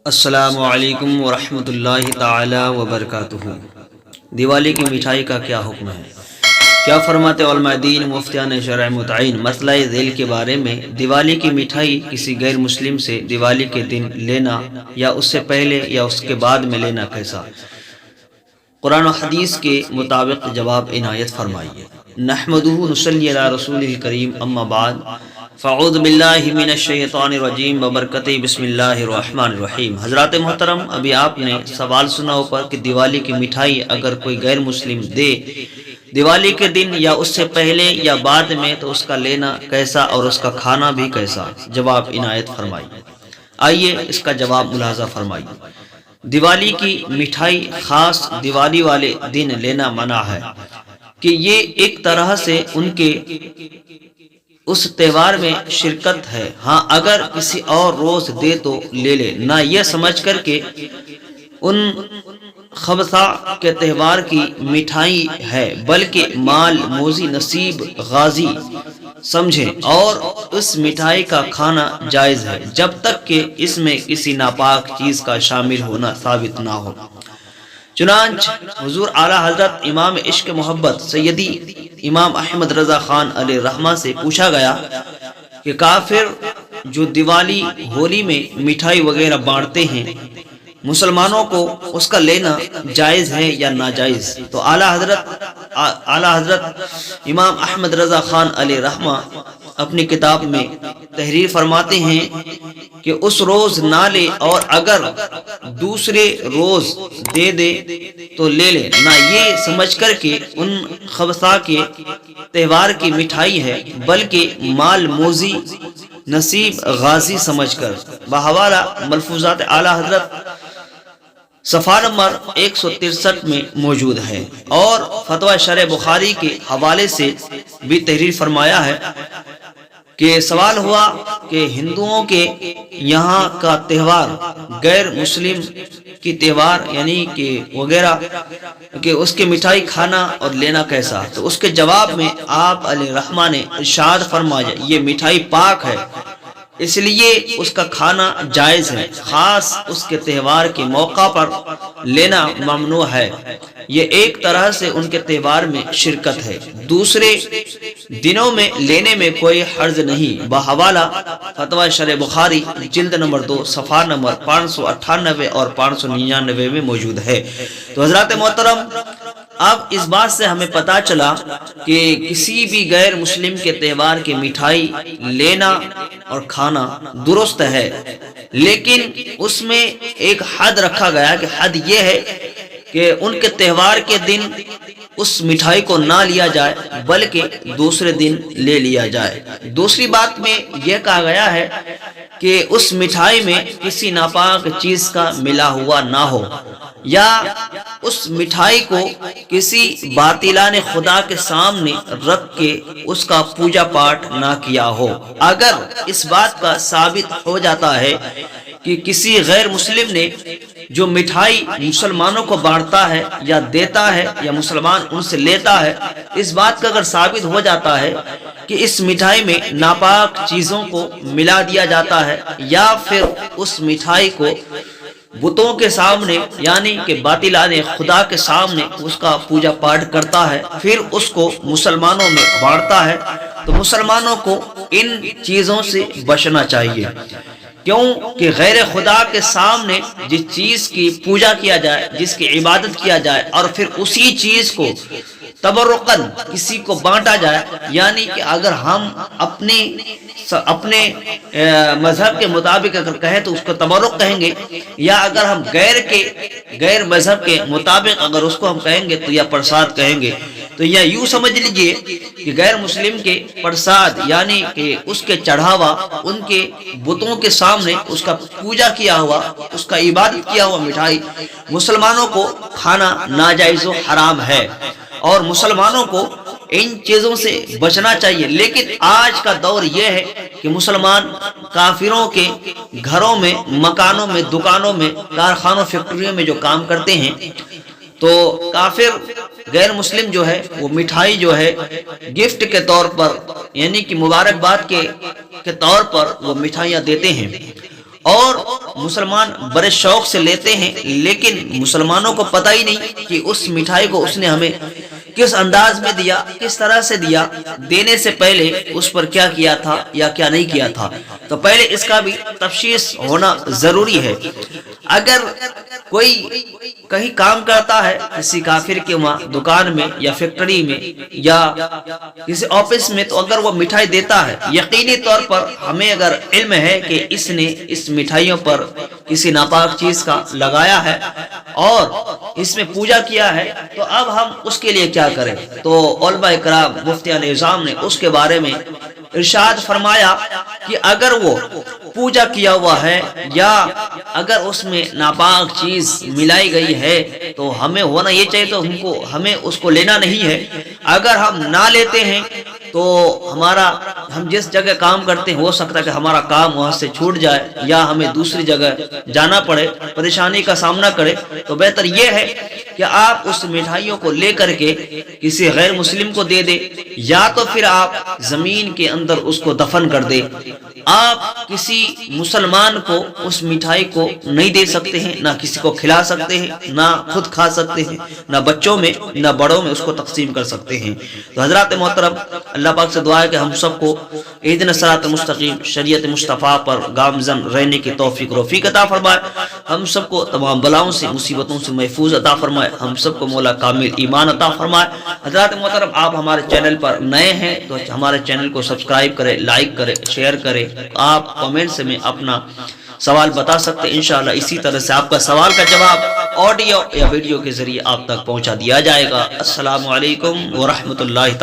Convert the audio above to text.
السلام علیکم ورحمۃ اللہ تعالی وبرکاتہ۔ دیوالی کی مٹھائی کا کیا حکم ہے؟ کیا فرماتے علماء دین مفتیان شرع متعین مسئلہ ذیل کے بارے میں؟ دیوالی کی مٹھائی کسی غیر مسلم سے دیوالی کے دن لینا یا اس سے پہلے یا اس کے بعد میں لینا کیسا؟ قرآن و حدیث کے مطابق جواب عنایت فرمائیے۔ نحمدہ نصلی علی رسول الکریم، اما بعد فاعوذ باللہ من الشیطان الرجیم ببرکتہ بسم اللہ الرحمن الرحیم۔ حضرات محترم، ابھی آپ نے سوال سنا اوپر کہ دیوالی کی مٹھائی اگر کوئی غیر مسلم دے دیوالی کے دن یا اس سے پہلے یا بعد میں تو اس کا لینا کیسا اور اس کا کھانا بھی کیسا؟ جواب عنایت فرمائیے۔ آئیے اس کا جواب ملاحظہ فرمائیے۔ دیوالی کی مٹھائی خاص دیوالی والے دن لینا منع ہے کہ یہ ایک طرح سے ان کے اس تہوار میں شرکت ہے۔ ہاں، اگر کسی اور روز دے تو لے لے، نہ یہ سمجھ کر کہ ان خبثہ کے تہوار کی مٹھائی ہے، بلکہ مال موزی نصیب غازی سمجھیں، اور اس مٹھائی کا کھانا جائز ہے جب تک کہ اس میں کسی ناپاک چیز کا شامل ہونا ثابت نہ ہو۔ چنانچہ حضور اعلیٰ حضرت امام عشق محبت سیدی امام احمد رضا خان علیہ رحمہ سے پوچھا گیا کہ کافر جو دیوالی ہولی میں مٹھائی وغیرہ بانٹتے ہیں، مسلمانوں کو اس کا لینا جائز ہے یا ناجائز؟ تو اعلیٰ حضرت امام احمد رضا خان علیہ رحمہ اپنی کتاب میں تحریر فرماتے ہیں کہ اس روز نہ لے، اور اگر دوسرے روز دے دے تو لے لے، نہ یہ سمجھ کر کہ ان خبثہ کے تہوار کی مٹھائی ہے، بلکہ مال موزی نصیب غازی سمجھ کر۔ بحوالہ ملفوظات اعلیٰ حضرت صفحہ نمبر 163 میں موجود ہے، اور فتویٰ شرح بخاری کے حوالے سے بھی تحریر فرمایا ہے کہ سوال ہوا کہ ہندوؤں کے یہاں کا تہوار غیر مسلم کی تہوار یعنی کہ وغیرہ کہ اس کے مٹھائی کھانا اور لینا کیسا؟ تو اس کے جواب میں آپ علیہ رحمہ نے ارشاد فرمایا، یہ مٹھائی پاک ہے، اس لیے اس کا کھانا جائز ہے، خاص اس کے تہوار کے موقع پر لینا ممنوع ہے، یہ ایک طرح سے ان کے تہوار میں شرکت ہے، دوسرے دنوں میں لینے میں کوئی حرج نہیں۔ بحوالہ فتویٰ شرح بخاری جلد نمبر 2 صفحہ نمبر 598 اور 599 میں موجود ہے۔ تو حضرات محترم، اب اس بات سے ہمیں پتہ چلا کہ کسی بھی غیر مسلم کے تہوار کی مٹھائی لینا اور کھانا درست ہے، لیکن اس میں ایک حد رکھا گیا کہ حد یہ ہے کہ ان کے تہوار کے دن اس مٹھائی کو نہ لیا جائے بلکہ دوسرے دن لے لیا جائے۔ دوسری بات میں یہ کہا گیا ہے کہ اس مٹھائی میں کسی ناپاک چیز کا ملا ہوا نہ ہو، یا اس مٹھائی کو کسی باطلان خدا کے سامنے رکھ کے اس کا پوجا پاٹ نہ کیا ہو۔ اگر اس بات کا ثابت ہو جاتا ہے کہ کسی غیر مسلم نے جو مٹھائی مسلمانوں کو بانٹتا ہے یا دیتا ہے یا مسلمان ان سے لیتا ہے، اس بات کا اگر ثابت ہو جاتا ہے کہ اس مٹھائی میں ناپاک چیزوں کو ملا دیا جاتا ہے، یا پھر اس مٹھائی کو بتوں کے سامنے یعنی کہ باطلان خدا کے سامنے اس کا پوجا پاٹ کرتا ہے، پھر اس کو مسلمانوں میں بانٹتا ہے، تو مسلمانوں کو ان چیزوں سے بچنا چاہیے، کیوں کہ غیر خدا کے سامنے جس چیز کی پوجا کیا جائے، جس کی عبادت کیا جائے، اور پھر اسی چیز کو تبرکاً کسی کو بانٹا جائے، یعنی کہ اگر ہم اپنے مذہب کے مطابق اگر کہیں تو اس کو تبرک کہیں گے، یا اگر ہم غیر مذہب کے مطابق اگر اس کو ہم کہیں گے تو یا پرساد کہیں گے۔ تو یا یوں سمجھ لیجئے کہ غیر مسلم کے پرساد یعنی کہ اس کے چڑھاوا ان کے بتوں کے سامنے اس کا پوجا کیا ہوا، اس کا عبادت کیا ہوا مٹھائی مسلمانوں کو کھانا ناجائز و حرام ہے، اور مسلمانوں کو ان چیزوں سے بچنا چاہیے۔ لیکن آج کا دور یہ ہے کہ مسلمان کافروں کے گھروں میں، مکانوں میں، دکانوں میں، کارخانوں، فیکٹریوں میں جو کام کرتے ہیں، تو کافر غیر مسلم جو ہے وہ مٹھائی جو ہے گفٹ کے طور پر یعنی کہ مبارکباد کے طور پر وہ مٹھائیاں دیتے ہیں، اور مسلمان بڑے شوق سے لیتے ہیں، لیکن مسلمانوں کو پتہ ہی نہیں کہ اس مٹھائی کو اس نے ہمیں کس انداز میں دیا، کس طرح سے دیا، دینے سے پہلے اس پر کیا کیا تھا یا کیا نہیں کیا تھا۔ تو پہلے اس کا بھی تفشیص ہونا ضروری ہے۔ اگر کوئی کہیں کام کرتا ہے کسی کافر کے وہاں دکان میں یا فیکٹری میں یا کسی آفس میں، تو اگر وہ مٹھائی دیتا ہے، یقینی طور پر ہمیں اگر علم ہے کہ اس نے اس مٹھائیوں پر کسی ناپاک چیز کا لگایا ہے اور اس میں پوجا کیا ہے، تو اب ہم اس کے لیے کیا کریں؟ تو علماء کرام مفتیان اعظام نے اس کے بارے میں ارشاد فرمایا کہ اگر وہ پوجا کیا ہوا ہے یا اگر اس میں ناپاک چیز ملائی گئی ہے تو ہمیں ہونا یہ چاہیے، تو ہمیں اس کو لینا نہیں ہے۔ اگر ہم نہ لیتے ہیں تو ہم جس جگہ کام کرتے ہیں ہو سکتا ہے کہ ہمارا کام وہاں سے چھوٹ جائے یا ہمیں دوسری جگہ جانا پڑے، پریشانی کا سامنا کرے۔ تو بہتر یہ ہے کہ آپ اس مٹھائیوں کو لے کر کے کسی غیر مسلم کو دے دے، یا تو پھر آپ زمین کے اندر اس کو دفن کر دے۔ آپ کسی مسلمان کو اس مٹھائی کو نہیں دے سکتے ہیں، نہ کسی کو کھلا سکتے ہیں، نہ خود کھا سکتے ہیں، نہ بچوں میں نہ بڑوں میں اس کو تقسیم کر سکتے ہیں۔ تو حضرات محترم، اللہ پاک سے دعا ہے کہ ہم سب کو اہدنا الصراط المستقیم، شریعت مصطفیٰ پر گامزن رہنے کی توفیق و رفیق عطا فرمائے، ہم سب کو تمام بلاؤں سے مصیبتوں سے محفوظ عطا فرمائے، ہم سب کو مولا کامل ایمان عطا فرمائے۔ حضرات محترم، آپ ہمارے چینل پر نئے ہیں تو ہمارے چینل کو سبسکرائب کریں، لائک کریں، شیئر کریں۔ آپ کمنٹس میں اپنا سوال بتا سکتے ہیں، انشاءاللہ اسی طرح سے آپ کا سوال کا جواب آڈیو یا ویڈیو کے ذریعے آپ تک پہنچا دیا جائے گا۔ السلام علیکم ورحمۃ اللہ۔